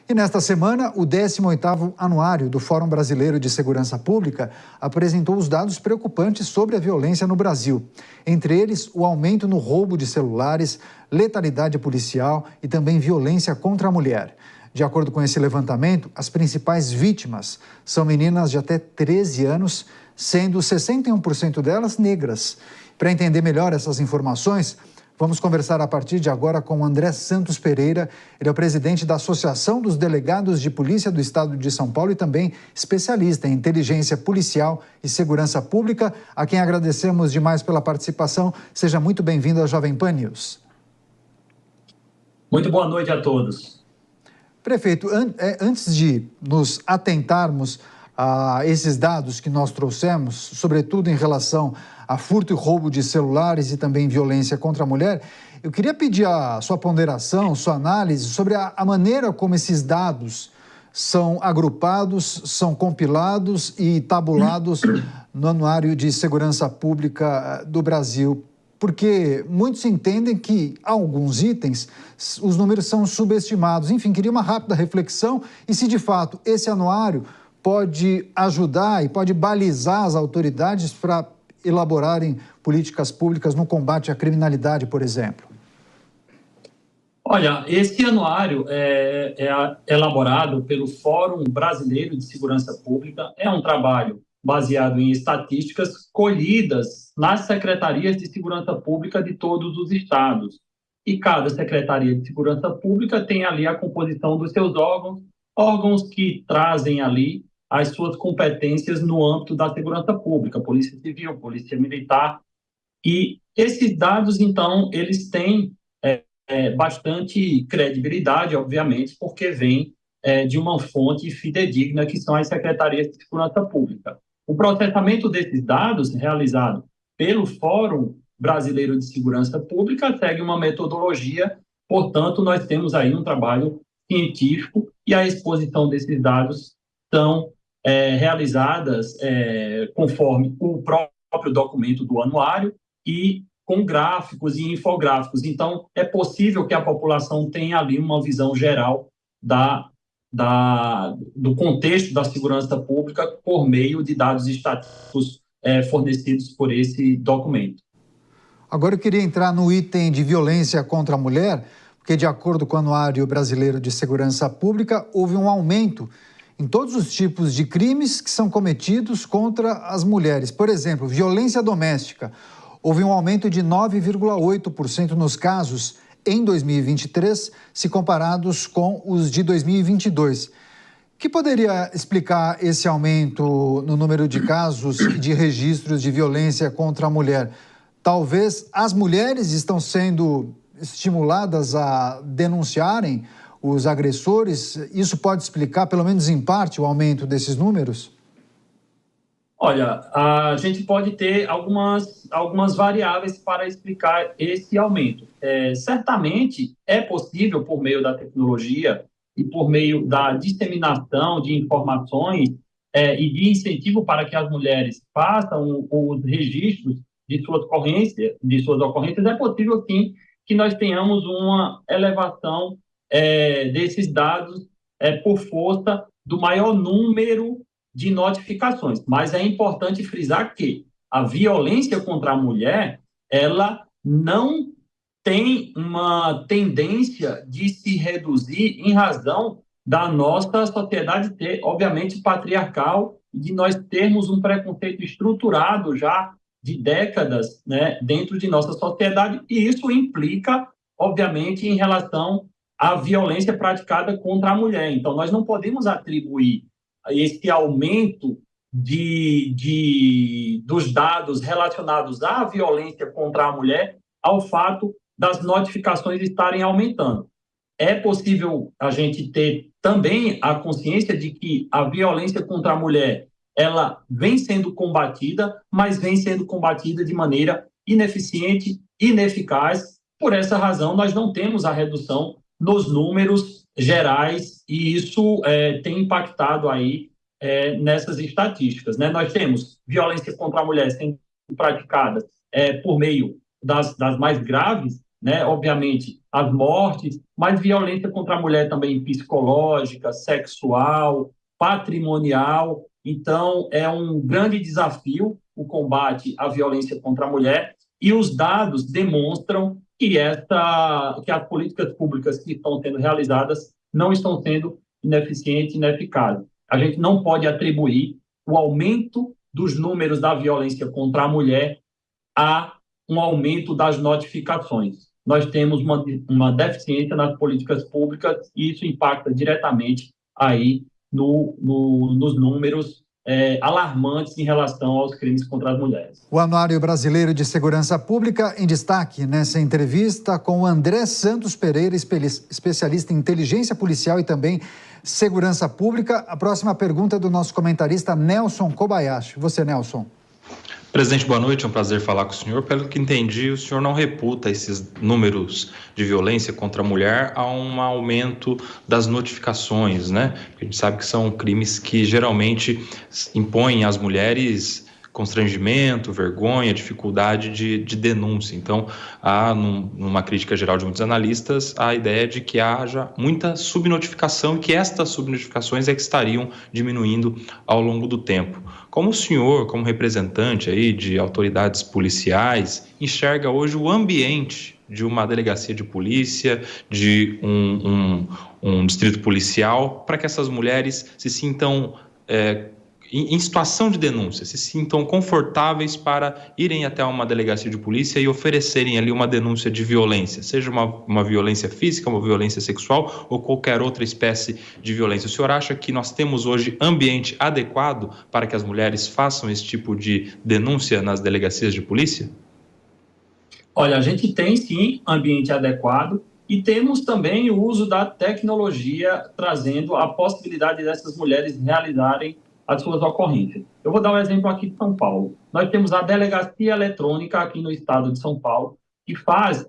E nesta semana, o 18º Anuário do Fórum Brasileiro de Segurança Pública apresentou os dados preocupantes sobre a violência no Brasil. Entre eles, o aumento no roubo de celulares, letalidade policial e também violência contra a mulher. De acordo com esse levantamento, as principais vítimas são meninas de até 13 anos, sendo 61% delas negras. Para entender melhor essas informações, vamos conversar a partir de agora com o André Santos Pereira. Ele é o presidente da Associação dos Delegados de Polícia do Estado de São Paulo e também especialista em inteligência policial e segurança pública, a quem agradecemos demais pela participação. Seja muito bem-vindo à Jovem Pan News. Muito boa noite a todos. Prefeito, antes de nos atentarmos a esses dados que nós trouxemos, sobretudo em relação a furto e roubo de celulares e também violência contra a mulher, eu queria pedir a sua ponderação, sua análise sobre a maneira como esses dados são agrupados, são compilados e tabulados no Anuário de Segurança Pública do Brasil, porque muitos entendem que alguns itens, os números são subestimados. Enfim, queria uma rápida reflexão e se de fato esse anuário pode ajudar e pode balizar as autoridades para elaborarem políticas públicas no combate à criminalidade, por exemplo. Olha, esse anuário é elaborado pelo Fórum Brasileiro de Segurança Pública. É um trabalho baseado em estatísticas colhidas nas secretarias de segurança pública de todos os estados. E cada secretaria de segurança pública tem ali a composição dos seus órgãos que trazem ali as suas competências no âmbito da segurança pública, Polícia Civil, Polícia Militar. E esses dados, então, eles têm bastante credibilidade, obviamente, porque vêm de uma fonte fidedigna, que são as secretarias de segurança pública. O processamento desses dados, realizado pelo Fórum Brasileiro de Segurança Pública, segue uma metodologia, portanto, nós temos aí um trabalho científico e a exposição desses dados são realizadas conforme o próprio documento do anuário e com gráficos e infográficos. Então, é possível que a população tenha ali uma visão geral do contexto da segurança pública por meio de dados estatísticos fornecidos por esse documento. Agora eu queria entrar no item de violência contra a mulher, porque de acordo com o Anuário Brasileiro de Segurança Pública, houve um aumento em todos os tipos de crimes que são cometidos contra as mulheres. Por exemplo, violência doméstica. Houve um aumento de 9,8% nos casos em 2023, se comparados com os de 2022. O que poderia explicar esse aumento no número de casos e de registros de violência contra a mulher? Talvez as mulheres estão sendo estimuladas a denunciarem os agressores. Isso pode explicar, pelo menos em parte, o aumento desses números? Olha, a gente pode ter algumas variáveis para explicar esse aumento. Certamente é possível, por meio da tecnologia e por meio da disseminação de informações e de incentivo para que as mulheres façam os registros de suas ocorrências, é possível sim que nós tenhamos uma elevação desses dados por força do maior número de notificações. Mas é importante frisar que a violência contra a mulher, ela não tem uma tendência de se reduzir em razão da nossa sociedade ser, obviamente, patriarcal, e de nós termos um preconceito estruturado já de décadas, né, dentro de nossa sociedade, e isso implica, obviamente, em relação à violência praticada contra a mulher. Então, nós não podemos atribuir esse aumento dos dados relacionados à violência contra a mulher ao fato das notificações estarem aumentando. É possível a gente ter também a consciência de que a violência contra a mulher ela vem sendo combatida, mas vem sendo combatida de maneira ineficiente, ineficaz. Por essa razão, nós não temos a redução nos números gerais e isso tem impactado aí nessas estatísticas, né? Nós temos violência contra a mulher sendo praticada por meio das mais graves, né? Obviamente, as mortes, mas violência contra a mulher também psicológica, sexual, patrimonial. Então, é um grande desafio o combate à violência contra a mulher, e os dados demonstram que as políticas públicas que estão sendo realizadas não estão sendo ineficientes e ineficazes. A gente não pode atribuir o aumento dos números da violência contra a mulher a um aumento das notificações. Nós temos uma deficiência nas políticas públicas e isso impacta diretamente aí nos números alarmantes em relação aos crimes contra as mulheres. O Anuário Brasileiro de Segurança Pública em destaque nessa entrevista com o André Santos Pereira, especialista em inteligência policial e também segurança pública. A próxima pergunta é do nosso comentarista Nelson Kobayashi. Você, Nelson. Presidente, boa noite, é um prazer falar com o senhor. Pelo que entendi, o senhor não reputa esses números de violência contra a mulher a um aumento das notificações, né? A gente sabe que são crimes que geralmente impõem às mulheres constrangimento, vergonha, dificuldade de denúncia. Então, há, numa crítica geral de muitos analistas, a ideia de que haja muita subnotificação e que estas subnotificações é que estariam diminuindo ao longo do tempo. Como o senhor, como representante aí de autoridades policiais, enxerga hoje o ambiente de uma delegacia de polícia, de um distrito policial, para que essas mulheres se sintam em situação de denúncia, se sintam confortáveis para irem até uma delegacia de polícia e oferecerem ali uma denúncia de violência, seja uma violência física, uma violência sexual ou qualquer outra espécie de violência. O senhor acha que nós temos hoje ambiente adequado para que as mulheres façam esse tipo de denúncia nas delegacias de polícia? Olha, a gente tem sim ambiente adequado e temos também o uso da tecnologia trazendo a possibilidade dessas mulheres realizarem as suas ocorrências. Eu vou dar um exemplo aqui de São Paulo. Nós temos a delegacia eletrônica aqui no estado de São Paulo, que faz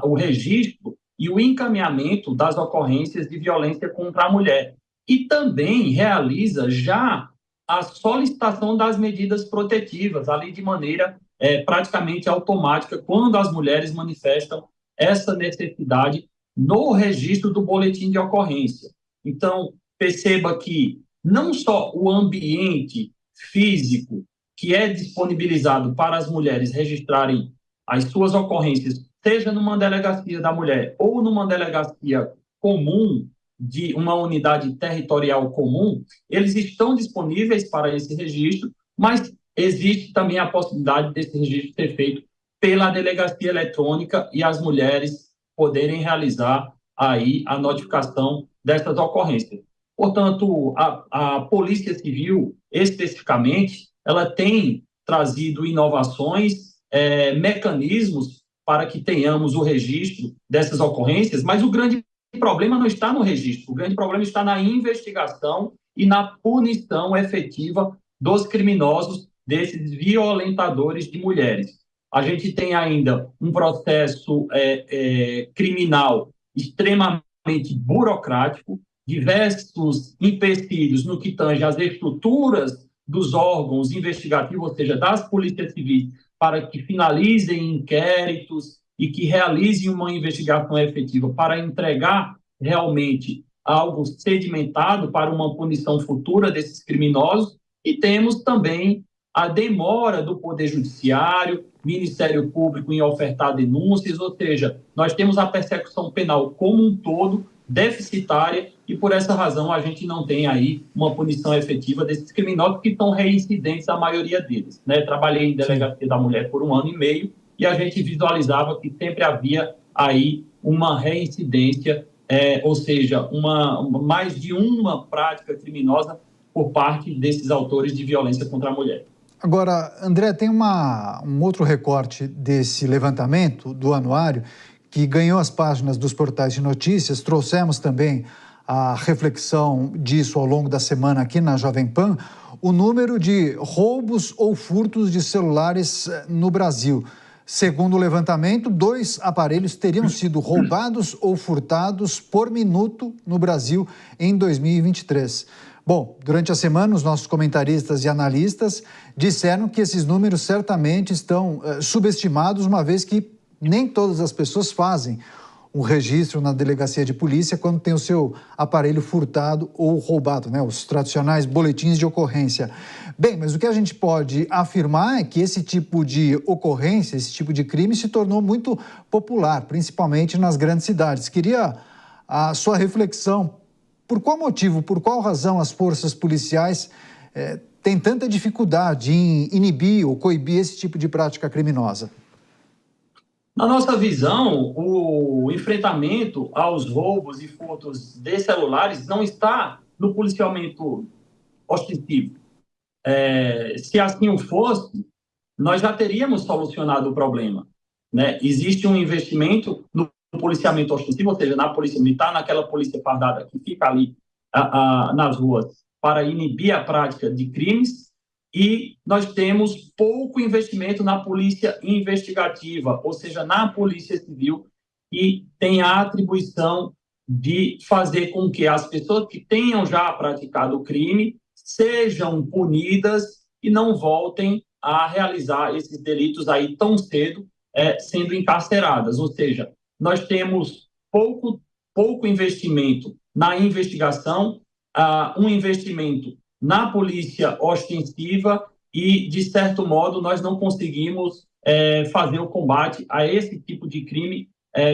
o registro e o encaminhamento das ocorrências de violência contra a mulher. E também realiza já a solicitação das medidas protetivas, ali de maneira praticamente automática, quando as mulheres manifestam essa necessidade no registro do boletim de ocorrência. Então, perceba que não só o ambiente físico que é disponibilizado para as mulheres registrarem as suas ocorrências, seja numa delegacia da mulher ou numa delegacia comum, de uma unidade territorial comum, eles estão disponíveis para esse registro, mas existe também a possibilidade desse registro ser feito pela delegacia eletrônica e as mulheres poderem realizar aí a notificação dessas ocorrências. Portanto, a Polícia Civil, especificamente, ela tem trazido inovações, mecanismos para que tenhamos o registro dessas ocorrências, mas o grande problema não está no registro, o grande problema está na investigação e na punição efetiva dos criminosos, desses violentadores de mulheres. A gente tem ainda um processo criminal extremamente burocrático, diversos empecilhos no que tange às estruturas dos órgãos investigativos, ou seja, das polícias civis, para que finalizem inquéritos e que realizem uma investigação efetiva para entregar realmente algo sedimentado para uma punição futura desses criminosos. E temos também a demora do Poder Judiciário, Ministério Público em ofertar denúncias, ou seja, nós temos a persecução penal como um todo deficitária e por essa razão a gente não tem aí uma punição efetiva desses criminosos que estão reincidentes, a maioria deles, né? Trabalhei em delegacia da mulher por 1 ano e meio e a gente visualizava que sempre havia aí uma reincidência, ou seja, mais de uma prática criminosa por parte desses autores de violência contra a mulher. Agora, André, tem um outro recorte desse levantamento do anuário que ganhou as páginas dos portais de notícias. Trouxemos também a reflexão disso ao longo da semana aqui na Jovem Pan, o número de roubos ou furtos de celulares no Brasil. Segundo o levantamento, 2 aparelhos teriam sido roubados ou furtados por minuto no Brasil em 2023. Bom, durante a semana, os nossos comentaristas e analistas disseram que esses números certamente estão subestimados, uma vez que nem todas as pessoas fazem um registro na delegacia de polícia quando tem o seu aparelho furtado ou roubado, né? Os tradicionais boletins de ocorrência. Bem, mas o que a gente pode afirmar é que esse tipo de ocorrência, esse tipo de crime se tornou muito popular, principalmente nas grandes cidades. Queria a sua reflexão. Por qual motivo, por qual razão as forças policiais têm tanta dificuldade em inibir ou coibir esse tipo de prática criminosa? Na nossa visão, o enfrentamento aos roubos e furtos de celulares não está no policiamento ostensivo. Se assim o fosse, nós já teríamos solucionado o problema, né? Existe um investimento no policiamento ostensivo, ou seja, na polícia militar, naquela polícia fardada que fica ali nas ruas para inibir a prática de crimes, e nós temos pouco investimento na polícia investigativa, ou seja, na polícia civil, que tem a atribuição de fazer com que as pessoas que tenham já praticado o crime sejam punidas e não voltem a realizar esses delitos aí tão cedo, sendo encarceradas. Ou seja, nós temos pouco investimento na investigação, um investimento na polícia ostensiva e, de certo modo, nós não conseguimos fazer o combate a esse tipo de crime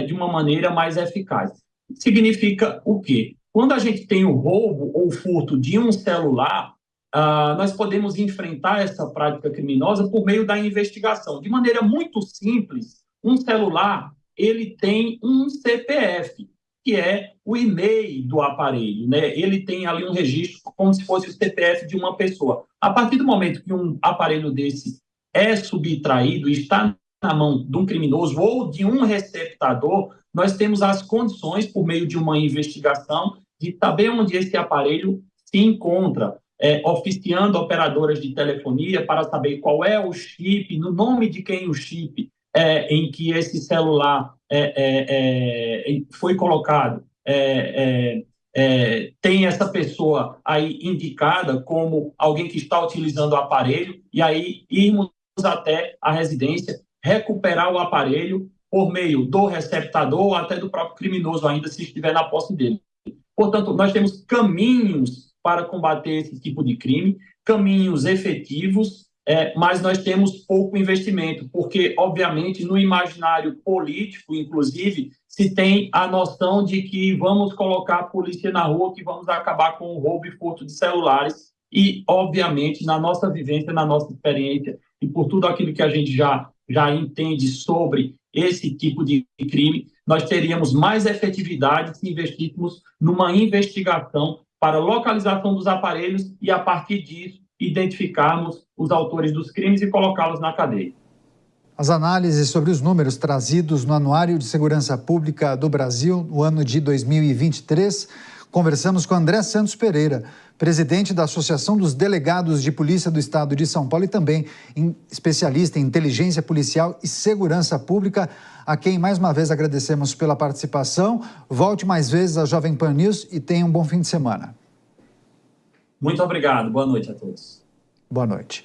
de uma maneira mais eficaz. Significa o quê? Quando a gente tem o roubo ou furto de um celular, nós podemos enfrentar essa prática criminosa por meio da investigação. De maneira muito simples, um celular ele tem um CPF, que é o e-mail do aparelho, né? Ele tem ali um registro como se fosse o CPF de uma pessoa. A partir do momento que um aparelho desse é subtraído e está na mão de um criminoso ou de um receptador, nós temos as condições, por meio de uma investigação, de saber onde esse aparelho se encontra, oficiando operadoras de telefonia para saber qual é o chip, no nome de quem o chip em que esse celular foi colocado, tem essa pessoa aí indicada como alguém que está utilizando o aparelho, e aí irmos até a residência, recuperar o aparelho por meio do receptador ou até do próprio criminoso ainda, se estiver na posse dele. Portanto, nós temos caminhos para combater esse tipo de crime, caminhos efetivos, mas nós temos pouco investimento, porque, obviamente, no imaginário político, inclusive, se tem a noção de que vamos colocar a polícia na rua, que vamos acabar com o roubo e furto de celulares, e, obviamente, na nossa vivência, na nossa experiência, e por tudo aquilo que a gente já entende sobre esse tipo de crime, nós teríamos mais efetividade se investíssemos numa investigação para localização dos aparelhos e, a partir disso, identificarmos os autores dos crimes e colocá-los na cadeia. As análises sobre os números trazidos no Anuário de Segurança Pública do Brasil no ano de 2023, conversamos com André Santos Pereira, presidente da Associação dos Delegados de Polícia do Estado de São Paulo e também especialista em inteligência policial e segurança pública, a quem mais uma vez agradecemos pela participação. Volte mais vezes à Jovem Pan News e tenha um bom fim de semana. Muito obrigado. Boa noite a todos. Boa noite.